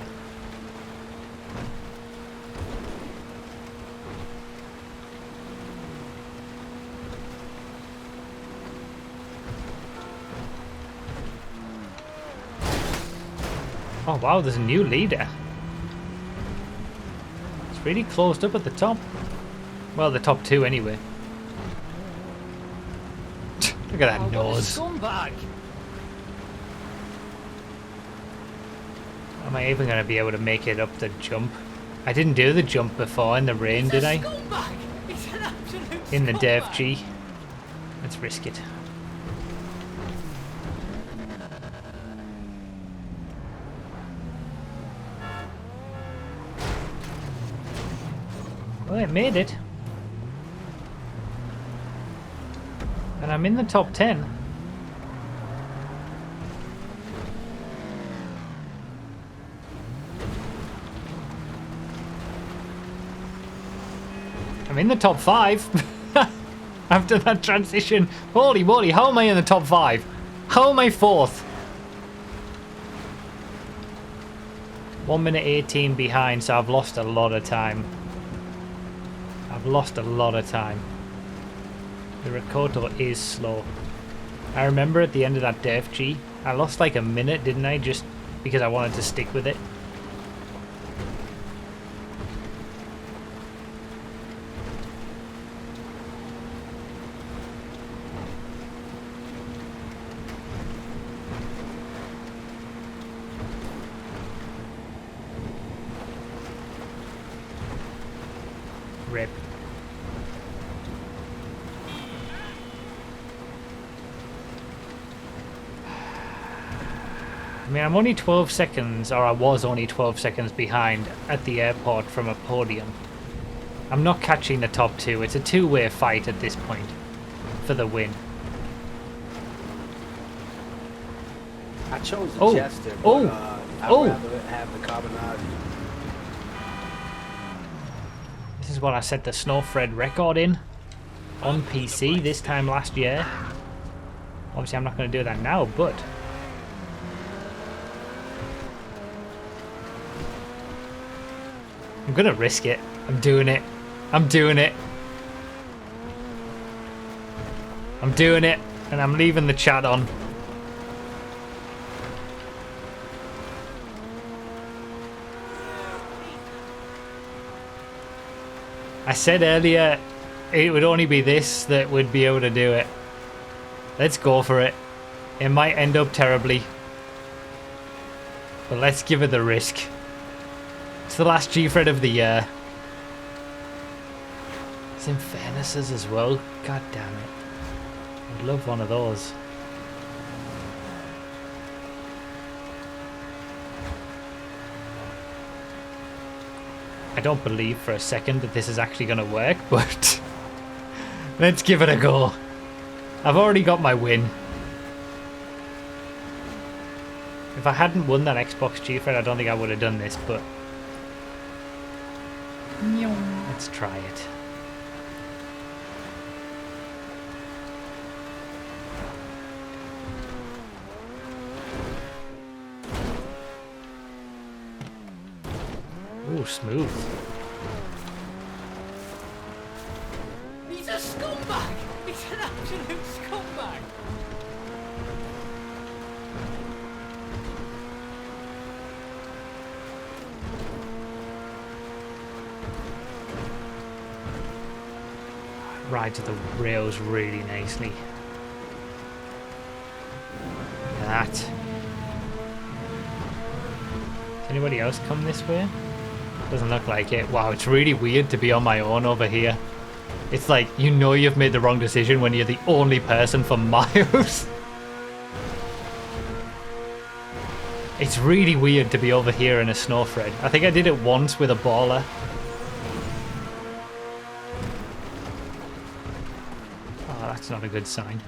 Oh wow, there's a new leader. It's really closed up at the top. Well, the top two anyway. Look at that nose. What a scumbag! Am I even going to be able to make it up the jump? I didn't do the jump before in the rain, did I? Scumbag! He's an absolute In the scumbag. Dev G. Let's risk it. Well, it made it. And I'm in the top 10. I'm in the top 5. After that transition. Holy moly, how am I in the top 5? How am I 4th? 1 minute 18 behind, so I've lost a lot of time. I've lost a lot of time. The Ricoto is slow. I remember at the end of that Def G, I lost like a minute, didn't I? Just because I wanted to stick with it. Rip. I mean, I'm only 12 seconds, or I was only 12 seconds behind at the airport from a podium. I'm not catching the top two. It's a two-way fight at this point for the win. I chose the Jester, but I'd rather have the Carbonage. This is what I set the Snowfred record in on PC this time last year. Obviously, I'm not going to do that now, but... I'm going to risk it. I'm doing it. I'm doing it. I'm doing it, and I'm leaving the chat on. I said earlier it would only be this that would be able to do it. Let's go for it. It might end up terribly, but let's give it the risk. It's the last Gfred of the year. It's in fairnesses as well. God damn it. I'd love one of those. I don't believe for a second that this is actually going to work, but let's give it a go. I've already got my win. If I hadn't won that Xbox Gfred, I don't think I would have done this, but let's try it. Ooh, smooth. He's a scumbag! He's an absolute scumbag! Rides the rails really nicely. Look at that. Does anybody else come this way? Doesn't look like it. Wow, it's really weird to be on my own over here. It's like, you know you've made the wrong decision when you're the only person for miles. It's really weird to be over here in a Snowfred. I think I did it once with a baller. Oh, that's not a good sign.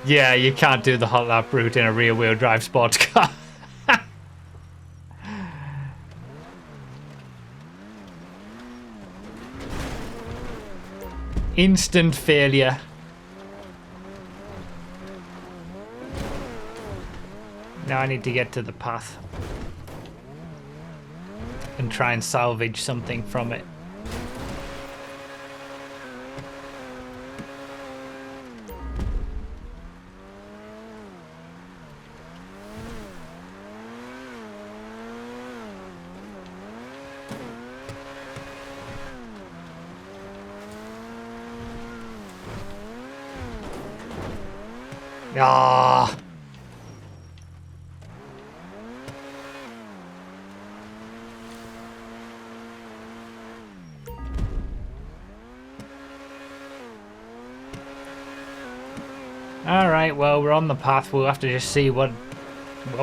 Yeah, you can't do the hot lap route in a rear wheel drive sports car. Instant failure. Now I need to get to the path and try and salvage something from it. Ah. Alright, well, we're on the path. We'll have to just see what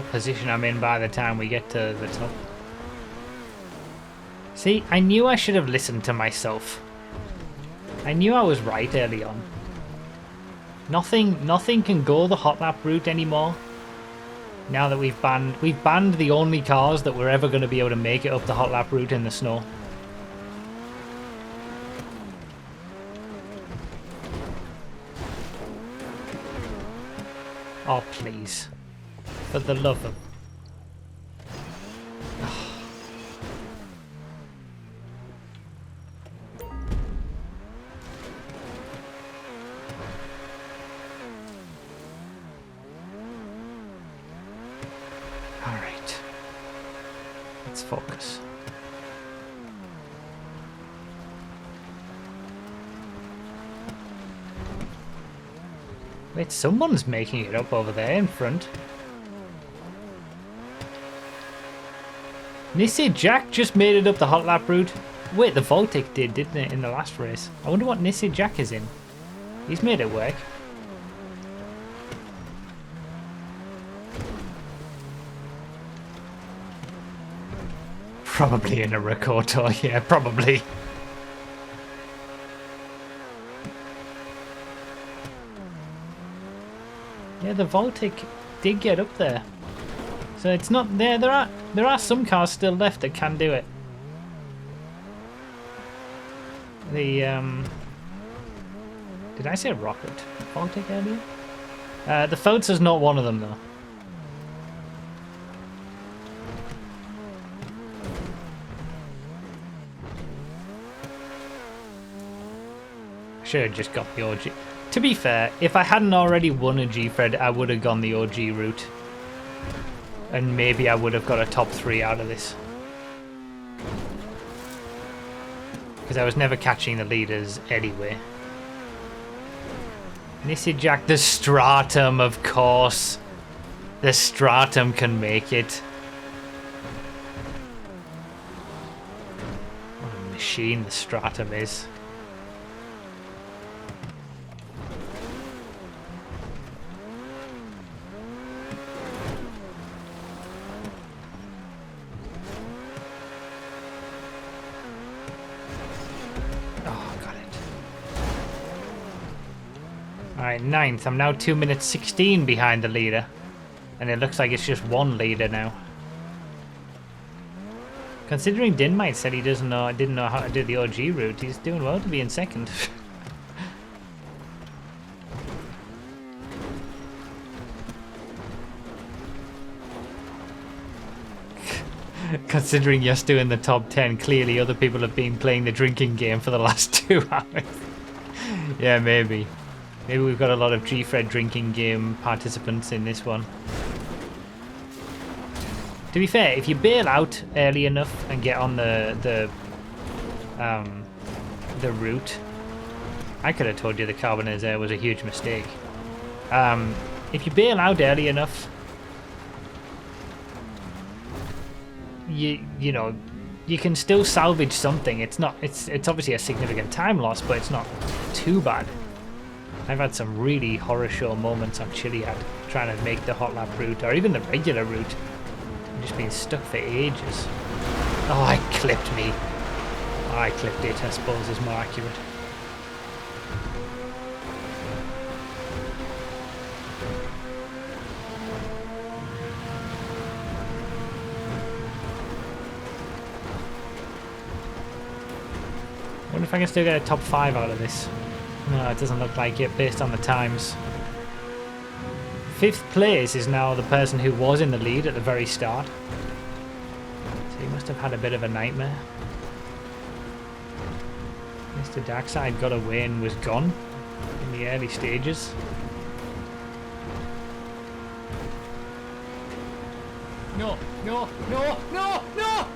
position I'm in by the time we get to the top. See, I knew I should have listened to myself. I knew I was right early on. Nothing can go the hot lap route anymore. Now that we've banned the only cars that were ever going to be able to make it up the hot lap route in the snow. Oh, please. For the love of... Let's focus. Wait, someone's making it up over there in front. Nissy Jack just made it up the hot lap route. Wait, the Voltic did, didn't it, in the last race? I wonder what Nissy Jack is in. He's made it work. Probably in a Rakoto, yeah, probably. Yeah, the Voltic did get up there. So it's not there. There are some cars still left that can do it. The did I say rocket? Voltic earlier? The Feltzer's not one of them though. Should have just got the OG. To be fair, if I hadn't already won a Gfred, I would have gone the OG route. And maybe I would have got a top 3 out of this. Because I was never catching the leaders anyway. Nissy Jack, the Stratum, of course. The Stratum can make it. What a machine the Stratum is. Alright, 9th. I'm now 2 minutes 16 behind the leader. And it looks like it's just one leader now. Considering Dinmite said he didn't know how to do the OG route, he's doing well to be in second. Considering you're still in the top 10, clearly other people have been playing the drinking game for the last 2 hours. Yeah, maybe. Maybe we've got a lot of Gfred Drinking Game participants in this one. To be fair, if you bail out early enough and get on the route, I could have told you the Carbonizer was a huge mistake. If you bail out early enough, you know, you can still salvage something. It's obviously a significant time loss, but it's not too bad. I've had some really horror show moments on Chiliad trying to make the hot lap route or even the regular route. I've just been stuck for ages. Oh, I clipped me. I clipped it, I suppose, is more accurate. I wonder if I can still get a top 5 out of this. No, it doesn't look like it based on the times. 5th place is now the person who was in the lead at the very start. So he must have had a bit of a nightmare. Mr. Darkside got away and was gone in the early stages. No, no, no, no, no!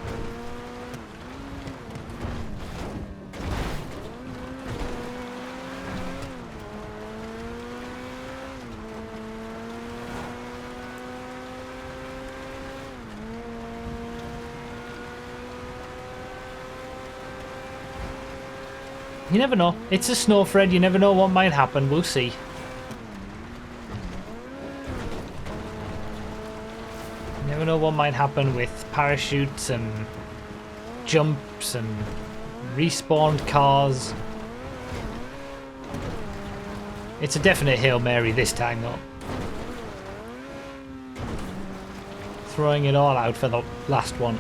You never know. It's a Snowfred. You never know what might happen. We'll see. You never know what might happen with parachutes and jumps and respawned cars. It's a definite Hail Mary this time, though. Throwing it all out for the last one.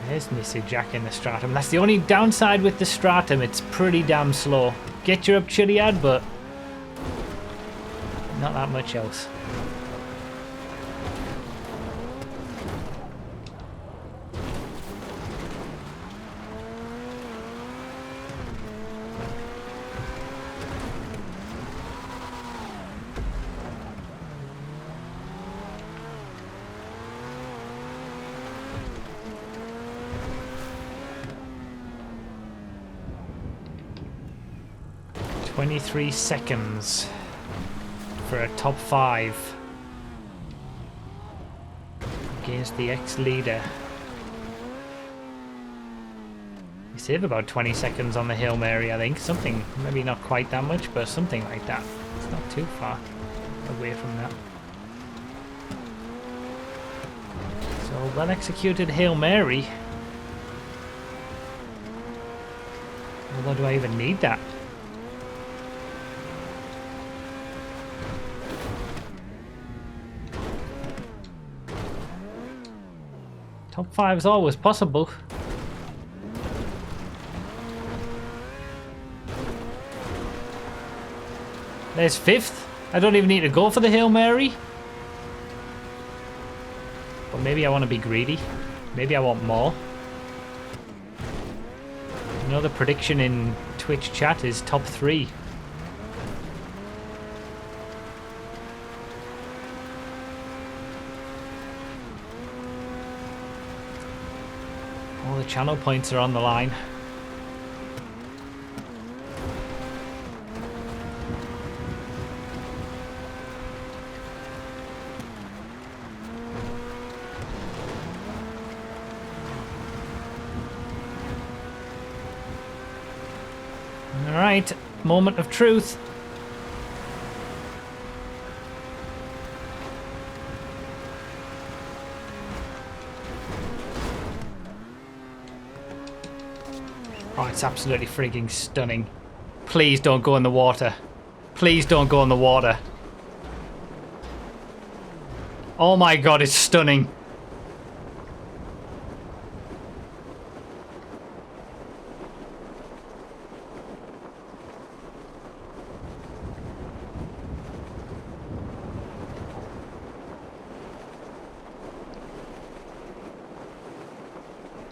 There's Nissy Jack in the Stratum. That's the only downside with the Stratum. It's pretty damn slow. Get you up Chiliad, but not that much else. 23 seconds for a top 5 against the ex-leader. You save about 20 seconds on the Hail Mary, I think. Something, maybe not quite that much, but something like that. It's not too far away from that. So, well executed Hail Mary. Although, do I even need that? Top 5 is always possible. There's 5th. I don't even need to go for the Hail Mary. But maybe I want to be greedy. Maybe I want more. Another prediction in Twitch chat is top 3. All the channel points are on the line. Alright, moment of truth. Oh, it's absolutely freaking stunning. Please don't go in the water. Please don't go in the water. Oh my god, it's stunning.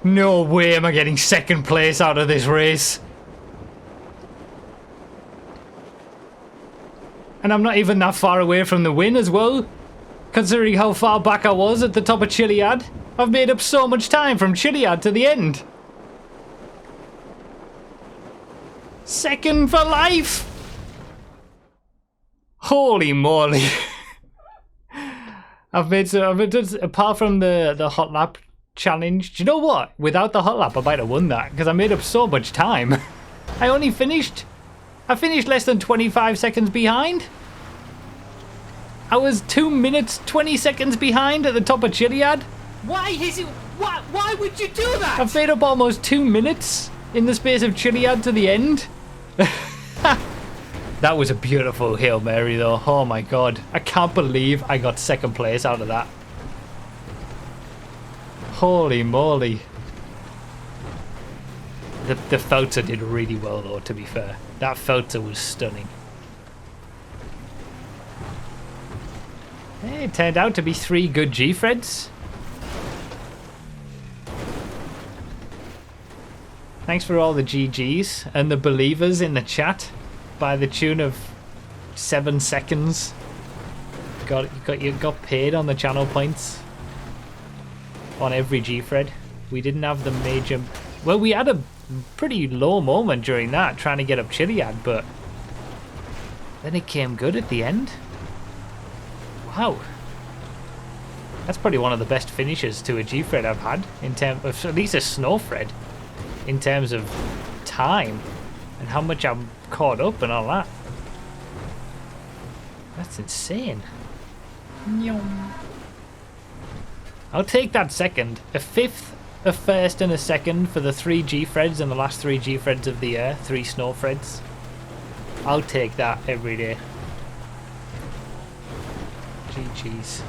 No way am I getting 2nd place out of this race. And I'm not even that far away from the win as well. Considering how far back I was at the top of Chiliad. I've made up so much time from Chiliad to the end. 2nd for life! Holy moly. I've done, apart from the hot lap challenge. Do you know what? Without the hot lap, I might have won that because I made up so much time. I finished less than 25 seconds behind. I was 2 minutes 20 seconds behind at the top of Chiliad. Why would you do that? I've made up almost 2 minutes in the space of Chiliad to the end. That was a beautiful Hail Mary though. Oh my god. I can't believe I got 2nd place out of that. Holy moly. The filter did really well though, to be fair. That filter was stunning. Hey, it turned out to be 3 good Gfreds. Thanks for all the GGs and the believers in the chat by the tune of 7 seconds. You got paid on the channel points. On every Gfred. We didn't have the major... Well, we had a pretty low moment during that, trying to get up Chiliad, but then it came good at the end. Wow. That's probably one of the best finishes to a Gfred I've had, in terms of, at least a Snowfred, in terms of time, and how much I'm caught up and all that. That's insane. I'll take that 2nd. A 5th, a 1st and a 2nd for the 3 Gfreds and the last 3 Gfreds of the year. 3 Snowfreds. I'll take that every day. GG's.